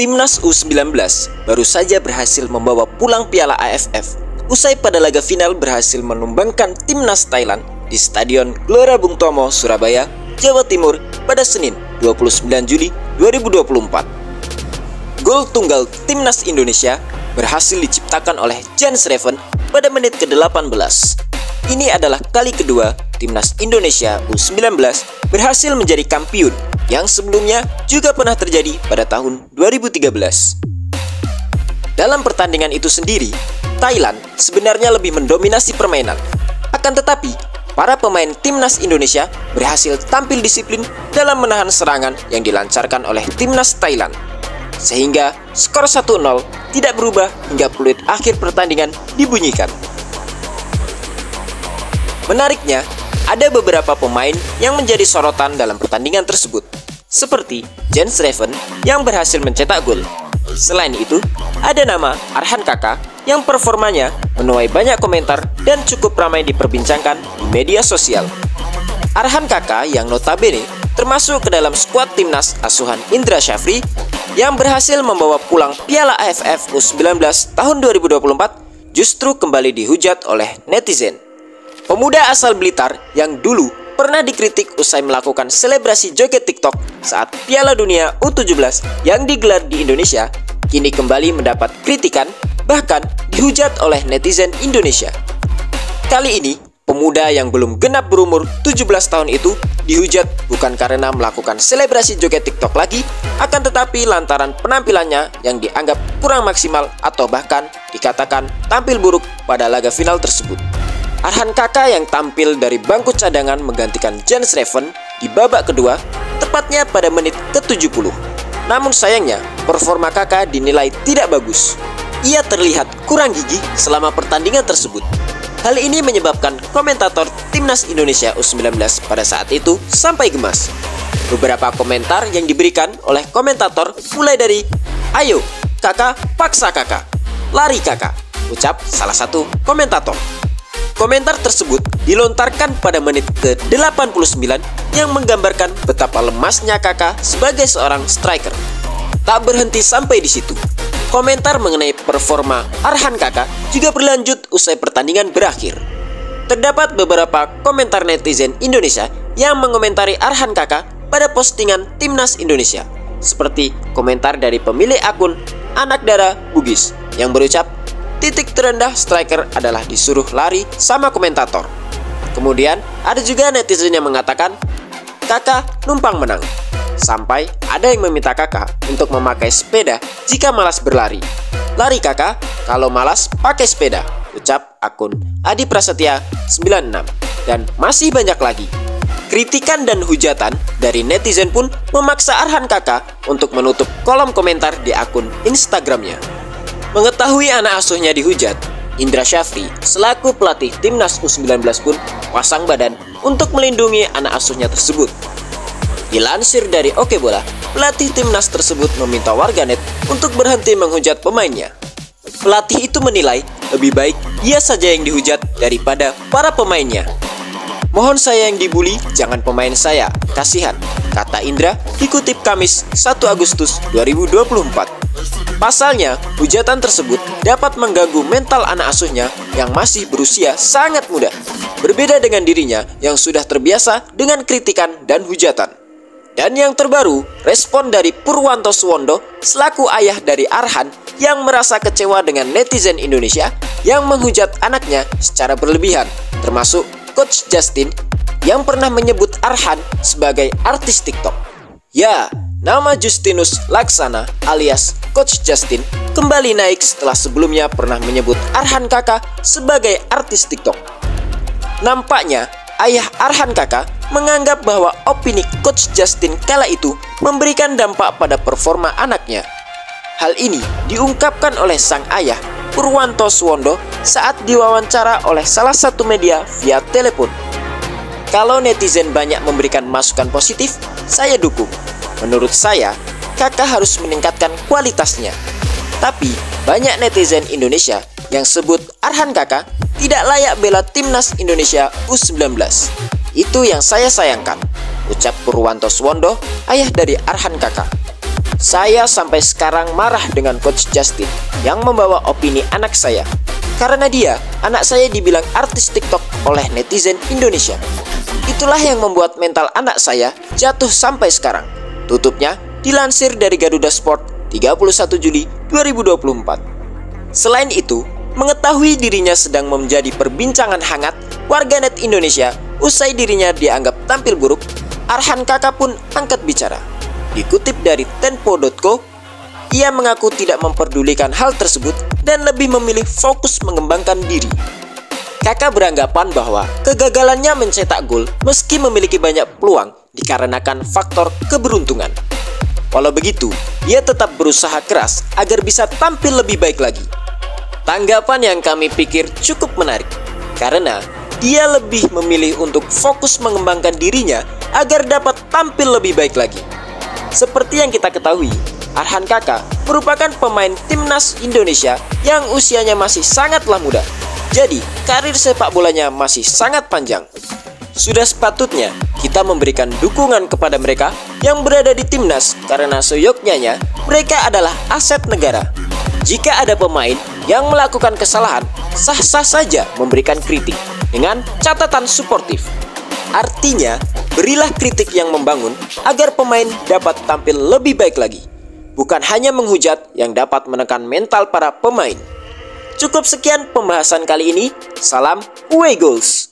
Timnas U19 baru saja berhasil membawa pulang Piala AFF usai pada laga final berhasil menumbangkan Timnas Thailand di Stadion Gelora Bung Tomo, Surabaya, Jawa Timur pada Senin 29 Juli 2024. Gol tunggal Timnas Indonesia berhasil diciptakan oleh Jens Reven pada menit ke-18. Ini adalah kali kedua Timnas Indonesia U19 berhasil menjadi kampiun yang sebelumnya juga pernah terjadi pada tahun 2013. Dalam pertandingan itu sendiri, Thailand sebenarnya lebih mendominasi permainan. Akan tetapi, para pemain Timnas Indonesia berhasil tampil disiplin dalam menahan serangan yang dilancarkan oleh Timnas Thailand. Sehingga skor 1-0 tidak berubah hingga peluit akhir pertandingan dibunyikan. Menariknya, ada beberapa pemain yang menjadi sorotan dalam pertandingan tersebut, seperti Jens Reven yang berhasil mencetak gol. Selain itu, ada nama Arhan Kakak yang performanya menuai banyak komentar dan cukup ramai diperbincangkan di media sosial. Arhan Kakak yang notabene termasuk ke dalam skuad timnas asuhan Indra Syafri yang berhasil membawa pulang Piala AFF U19 tahun 2024 justru kembali dihujat oleh netizen. Pemuda asal Blitar yang dulu pernah dikritik usai melakukan selebrasi joget TikTok saat Piala Dunia U17 yang digelar di Indonesia, kini kembali mendapat kritikan, bahkan dihujat oleh netizen Indonesia. Kali ini, pemuda yang belum genap berumur 17 tahun itu dihujat bukan karena melakukan selebrasi joget TikTok lagi, akan tetapi lantaran penampilannya yang dianggap kurang maksimal atau bahkan dikatakan tampil buruk pada laga final tersebut. Arhan Kakak yang tampil dari bangku cadangan menggantikan Jens Reven di babak kedua, tepatnya pada menit ke-70. Namun sayangnya, performa Kakak dinilai tidak bagus. Ia terlihat kurang gigih selama pertandingan tersebut. Hal ini menyebabkan komentator Timnas Indonesia U19 pada saat itu sampai gemas. Beberapa komentar yang diberikan oleh komentator mulai dari, "Ayo, Kakak, paksa Kakak. Lari Kakak," ucap salah satu komentator. Komentar tersebut dilontarkan pada menit ke-89 yang menggambarkan betapa lemasnya Kakak sebagai seorang striker. Tak berhenti sampai di situ. Komentar mengenai performa Arhan Kakak juga berlanjut usai pertandingan berakhir. Terdapat beberapa komentar netizen Indonesia yang mengomentari Arhan Kakak pada postingan Timnas Indonesia, seperti komentar dari pemilik akun Anak Dara Bugis yang berucap, "Titik terendah striker adalah disuruh lari sama komentator." Kemudian ada juga netizen yang mengatakan, "Kakak numpang menang." Sampai ada yang meminta Kakak untuk memakai sepeda jika malas berlari. "Lari Kakak, kalau malas pakai sepeda," ucap akun Adi Prasetya 96. Dan masih banyak lagi. Kritikan dan hujatan dari netizen pun memaksa Arhan Kakak untuk menutup kolom komentar di akun Instagramnya. Mengetahui anak asuhnya dihujat, Indra Syafri selaku pelatih Timnas U19 pun pasang badan untuk melindungi anak asuhnya tersebut. Dilansir dari Oke Bola, pelatih Timnas tersebut meminta warganet untuk berhenti menghujat pemainnya. Pelatih itu menilai lebih baik dia saja yang dihujat daripada para pemainnya. "Mohon saya yang dibully, jangan pemain saya, kasihan," kata Indra dikutip Kamis 1 Agustus 2024. Pasalnya, hujatan tersebut dapat mengganggu mental anak asuhnya yang masih berusia sangat muda. Berbeda dengan dirinya yang sudah terbiasa dengan kritikan dan hujatan. Dan yang terbaru, respon dari Purwanto Suwondo selaku ayah dari Arhan yang merasa kecewa dengan netizen Indonesia yang menghujat anaknya secara berlebihan, termasuk Coach Justin yang pernah menyebut Arhan sebagai artis TikTok. Ya, nama Justinus Laksana alias Coach Justin kembali naik setelah sebelumnya pernah menyebut Arhan Kakak sebagai artis TikTok. Nampaknya ayah Arhan Kakak menganggap bahwa opini Coach Justin kala itu memberikan dampak pada performa anaknya. Hal ini diungkapkan oleh sang ayah Purwanto Suwondo saat diwawancara oleh salah satu media via telepon. "Kalau netizen banyak memberikan masukan positif, saya dukung. Menurut saya, Kakak harus meningkatkan kualitasnya. Tapi banyak netizen Indonesia yang sebut Arhan Kakak tidak layak bela Timnas Indonesia U19. Itu yang saya sayangkan," ucap Purwanto Suwondo, ayah dari Arhan Kakak. Saya sampai sekarang marah dengan Coach Justin yang membawa opini anak saya. Karena dia, anak saya dibilang artis TikTok oleh netizen Indonesia. Itulah yang membuat mental anak saya jatuh sampai sekarang. Tutupnya dilansir dari Garuda Sport 31 Juli 2024. Selain itu, mengetahui dirinya sedang menjadi perbincangan hangat warganet Indonesia usai dirinya dianggap tampil buruk, Arhan Kakak pun angkat bicara. Dikutip dari Tempo.co, ia mengaku tidak memperdulikan hal tersebut dan lebih memilih fokus mengembangkan diri. Kakak beranggapan bahwa kegagalannya mencetak gol meski memiliki banyak peluang dikarenakan faktor keberuntungan. Walau begitu, ia tetap berusaha keras agar bisa tampil lebih baik lagi. Tanggapan yang kami pikir cukup menarik, karena dia lebih memilih untuk fokus mengembangkan dirinya agar dapat tampil lebih baik lagi. Seperti yang kita ketahui, Arhan Kakak merupakan pemain timnas Indonesia yang usianya masih sangatlah muda. Jadi, karir sepak bolanya masih sangat panjang. Sudah sepatutnya kita memberikan dukungan kepada mereka yang berada di timnas karena seyogyanya mereka adalah aset negara. Jika ada pemain yang melakukan kesalahan, sah-sah saja memberikan kritik dengan catatan suportif. Artinya, berilah kritik yang membangun agar pemain dapat tampil lebih baik lagi. Bukan hanya menghujat yang dapat menekan mental para pemain. Cukup sekian pembahasan kali ini. Salam Away Goals.